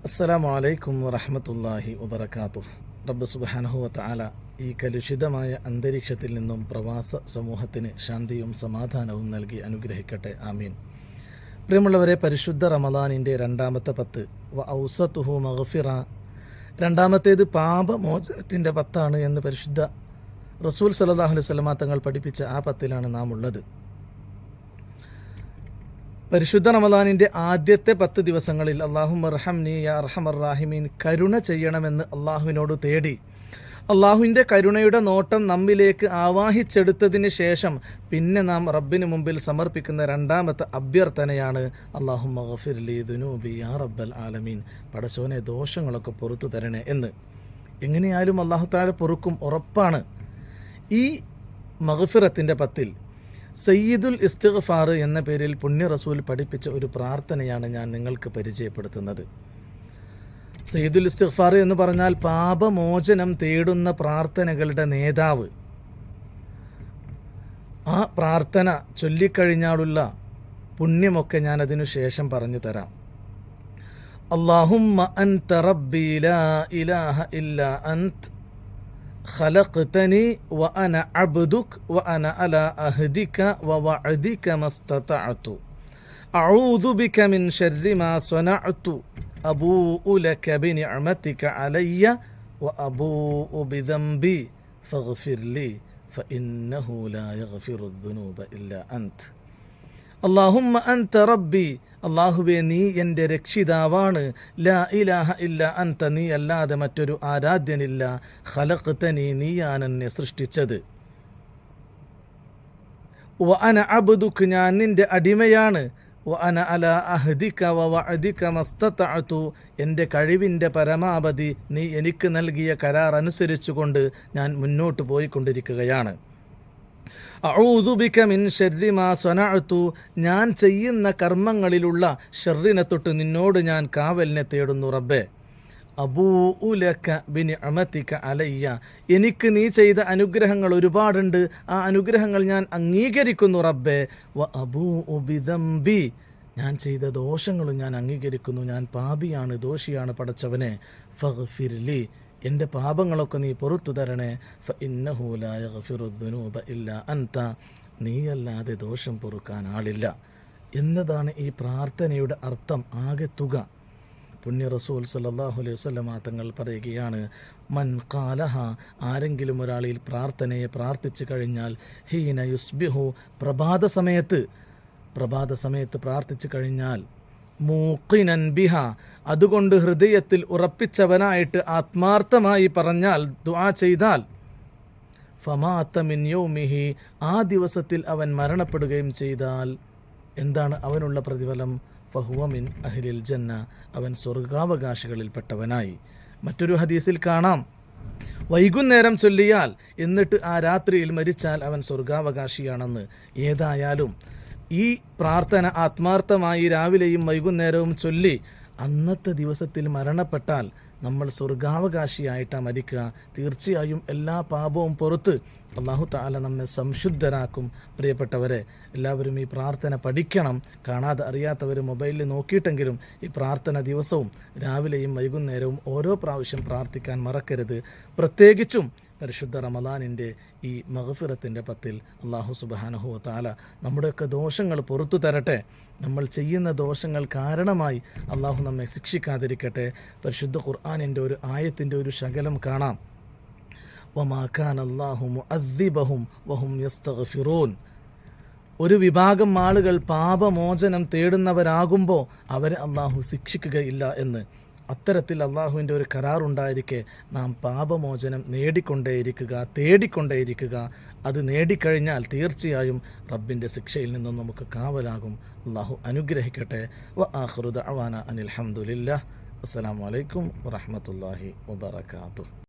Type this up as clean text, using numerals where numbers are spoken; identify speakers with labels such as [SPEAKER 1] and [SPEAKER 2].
[SPEAKER 1] അസ്സലാമു അലൈക്കും വറഹ്മത്തുള്ളാഹി വബറകാതുഹു. റബ്ബ് സുബ്ഹാനഹു വതആല ഈ കലുഷിതമായ അന്തരീക്ഷത്തിൽ നിന്നും പ്രവാസ സമൂഹത്തിന് ശാന്തിയും സമാധാനവും നൽകി അനുഗ്രഹിക്കട്ടെ. ആമീൻ. പ്രിയമുള്ളവരെ, പരിശുദ്ധ റമദാനിൻ്റെ രണ്ടാമത്തെ 10 വ ഔസതുഹു മഗ്ഫിറ, രണ്ടാമത്തേത് പാപമോചനത്തിൻ്റെ 10 എന്ന് പരിശുദ്ധ റസൂൽ സല്ലല്ലാഹു അലൈഹി വസല്ലം തങ്ങൾ പഠിപ്പിച്ച ആ 10 നാം ഉള്ളത്. പരിശുദ്ധ റമദാനിൻ്റെ ആദ്യത്തെ 10 ദിവസങ്ങളിൽ അല്ലാഹുമ്മ അർഹംനി യാ അർഹമർ റാഹിമീൻ, കരുണ ചെയ്യണമെന്ന് അള്ളാഹുവിനോട് തേടി അള്ളാഹുവിൻ്റെ കരുണയുടെ നോട്ടം നമ്മിലേക്ക് ആവാഹിച്ചെടുത്തതിന് ശേഷം പിന്നെ നാം റബ്ബിന് മുമ്പിൽ സമർപ്പിക്കുന്ന രണ്ടാമത്തെ അഭ്യർത്ഥനയാണ് അല്ലാഹുമ്മ ഗഫിർലി ദുനൂബി യാ റബ്ബൽ ആലമീൻ, പടച്ചോനെ ദോഷങ്ങളൊക്കെ പുറത്തു തരണേ എന്ന്. എങ്ങനെയായാലും അല്ലാഹു തആല പൊറുക്കും, ഉറപ്പാണ്. ഈ മഗ്ഫിറത്തിൻ്റെ 10 സയ്യിദുൽ ഇസ്തിഗ്ഫാർ എന്ന പേരിൽ പുണ്യ റസൂൽ പഠിപ്പിച്ച ഒരു പ്രാർത്ഥനയാണ് ഞാൻ നിങ്ങൾക്ക് പരിചയപ്പെടുത്തുന്നത്. സയ്യിദുൽ ഇസ്തിഗ്ഫാർ എന്ന് പറഞ്ഞാൽ പാപമോചനം തേടുന്ന പ്രാർത്ഥനകളുടെ നേതാവ്. ആ പ്രാർത്ഥന ചൊല്ലിക്കഴിഞ്ഞാലുള്ള പുണ്യമൊക്കെ ഞാൻ അതിനു ശേഷം പറഞ്ഞു തരാം. അല്ലാഹുമ്മ അൻത റബ്ബി ലാ ഇലാഹ ഇല്ലാ അൻത് ഖലഖ്തനി വഅന അബ്ദുക വഅന അലാ അഹ്ദിക വവഅദിക മസ്തതഅതു അഊദു ബിക മിൻ ശർരി മാ സ്വനഅതു അബൂഉ ലക ബിനിഅമതിക അലയ്യ വഅബൂഉ ബിദംബി ഫഗ്ഫിർ ലി ഫഇന്നഹു ലാ യഗ്ഫിറു ദുനൂബ ഇല്ലാ അൻത. അല്ലാഹുമ്മ അൻത റബ്ബി, അല്ലാഹുവേ നീ എൻ്റെ രക്ഷിതാവാണ്. ലാ ഇലാഹ ഇല്ല അൻത, നീ അല്ലാതെ മറ്റൊരു ആരാധ്യനില്ല. ഖലഖ്തനി, നീയാണ് എന്നെ സൃഷ്ടിച്ചത്. വഅന അബ്ദുക, ഞാൻ നിന്റെ അടിമയാണ്. വഅന അലാ അഹ്ദിക വവഅദിക മസ്തതഅതു, എൻ്റെ കഴിവിൻ്റെ പരമാവധി നീ എനിക്ക് നൽകിയ കരാർ അനുസരിച്ചുകൊണ്ട് ഞാൻ മുന്നോട്ട് പോയിക്കൊണ്ടിരിക്കുകയാണ്. അഊദു ബിക മിൻ ശർരി മാ സ്വനഅതു, ഞാൻ ചെയ്യുന്ന കർമ്മങ്ങളിലുള്ള ഷർറിനെ തൊട്ട് നിന്നോട് ഞാൻ കാവലിനെ തേടുന്നു റബ്ബേ. അബൂഉ ലക ബിനിഅമതിക അലയ്യ, എനിക്ക് നീ ചെയ്ത അനുഗ്രഹങ്ങൾ ഒരുപാടുണ്ട്, ആ അനുഗ്രഹങ്ങൾ ഞാൻ അംഗീകരിക്കുന്നു റബ്ബേ. വ അബൂഉ ബിദംബി, ഞാൻ ചെയ്ത ദോഷങ്ങളും ഞാൻ അംഗീകരിക്കുന്നു, ഞാൻ പാപിയാണ്, ദോഷിയാണ് പടച്ചവനെ. ഫഗ്ഫിർലി, എൻ്റെ പാപങ്ങളൊക്കെ നീ പുറത്തു തരണേ. ഫഇന്നഹു ലാ യഗ്ഫിറു ദുനൂബ ഇല്ലാ അൻത, നീയല്ലാതെ ദോഷം പൊറുക്കാൻ ആളില്ല എന്നതാണ് ഈ പ്രാർത്ഥനയുടെ അർത്ഥം, ആകെ തുക. പുണ്യ റസൂൽ സല്ലല്ലാഹു അലൈഹി വസല്ലം തങ്ങൾ പറയുകയാണ്, മൻ ഖാലഹ, ആരെങ്കിലും ഒരാളിൽ പ്രാർത്ഥനയെ പ്രാർത്ഥിച്ചു കഴിഞ്ഞാൽ, ഹീന യുസ്ബിഹു, പ്രഭാത സമയത്ത് പ്രാർത്ഥിച്ചു കഴിഞ്ഞാൽ, മൂഖിനൻ ബിഹ, അതുകൊണ്ട് ഹൃദയത്തിൽ ഉറപ്പിച്ചവനായിട്ട് ആത്മാർത്ഥമായി പറഞ്ഞാൽ, ദുആ ചെയ്താൽ, ഫമാത മിൻ യൗമിഹി, ആ ദിവസത്തിൽ അവൻ മരണപ്പെടുകയും ചെയ്താൽ എന്താണ് അവനുള്ള പ്രതിഫലം? ഫഹുവ മിൻ അഹ്ലിൽ ജന്ന, അവൻ സ്വർഗാവകാശികളിൽപ്പെട്ടവനായി. മറ്റൊരു ഹദീസിൽ കാണാം, വൈകുന്നേരം ചൊല്ലിയാൽ എന്നിട്ട് ആ രാത്രിയിൽ മരിച്ചാൽ അവൻ സ്വർഗാവകാശിയാണെന്ന്. ഏതായാലും ഈ പ്രാർത്ഥന ആത്മാർത്ഥമായി രാവിലെയും വൈകുന്നേരവും ചൊല്ലി അന്നത്തെ ദിവസത്തിൽ മരണപ്പെട്ടാൽ നമ്മൾ സ്വർഗാവകാശിയായിട്ടാണ് മരിക്കുക. തീർച്ചയായും എല്ലാ പാപവും പുറത്ത് അല്ലാഹു തആല നമ്മെ സംശുദ്ധരാക്കും. പ്രിയപ്പെട്ടവരെ, എല്ലാവരും ഈ പ്രാർത്ഥന പഠിക്കണം. കാണാതെ അറിയാത്തവർ മൊബൈലിൽ നോക്കിയിട്ടെങ്കിലും ഈ പ്രാർത്ഥന ദിവസവും രാവിലെയും വൈകുന്നേരവും ഓരോ പ്രാവശ്യം പ്രാർത്ഥിക്കാൻ മറക്കരുത്. പ്രത്യേകിച്ചും പരിശുദ്ധ റമദാനിൻ്റെ ഈ മഗ്ഫിറത്തിൻ്റെ 10 അല്ലാഹു സുബ്ഹാനഹു വ തആല നമ്മുടെയൊക്കെ ദോഷങ്ങൾ പുറത്തു തരട്ടെ. നമ്മൾ ചെയ്യുന്ന ദോഷങ്ങൾ കാരണമായി അല്ലാഹു നമ്മെ ശിക്ഷിക്കാതിരിക്കട്ടെ. പരിശുദ്ധ ഖുർആനിൻ്റെ ഒരു ആയത്തിൻ്റെ ഒരു ശകലം കാണാം. വമാ കാന അല്ലാഹു മുഅദ്ദിബഹും വഹും യസ്തഗ്ഫിറൂൻ, ഒരു വിഭാഗം ആളുകൾ പാപമോചനം തേടുന്നവരാകുമ്പോൾ അവരെ അല്ലാഹു ശിക്ഷിക്കുകയില്ല എന്ന്. അത്തരത്തിൽ അള്ളാഹുവിൻ്റെ ഒരു കരാറുണ്ടായിരിക്കെ നാം പാപമോചനം തേടിക്കൊണ്ടേയിരിക്കുക. അത് നേടിക്കഴിഞ്ഞാൽ തീർച്ചയായും റബ്ബിൻ്റെ ശിക്ഷയിൽ നിന്നും നമുക്ക് കാവലാകും. അള്ളാഹു അനുഗ്രഹിക്കട്ടെ. വ ആഖിറു ദഅവാന അനിൽ ഹംദുലില്ലാഹ്. അസ്സലാമു അലൈക്കും വറഹ്മത്തുള്ളാഹി വബറകാതുഹു.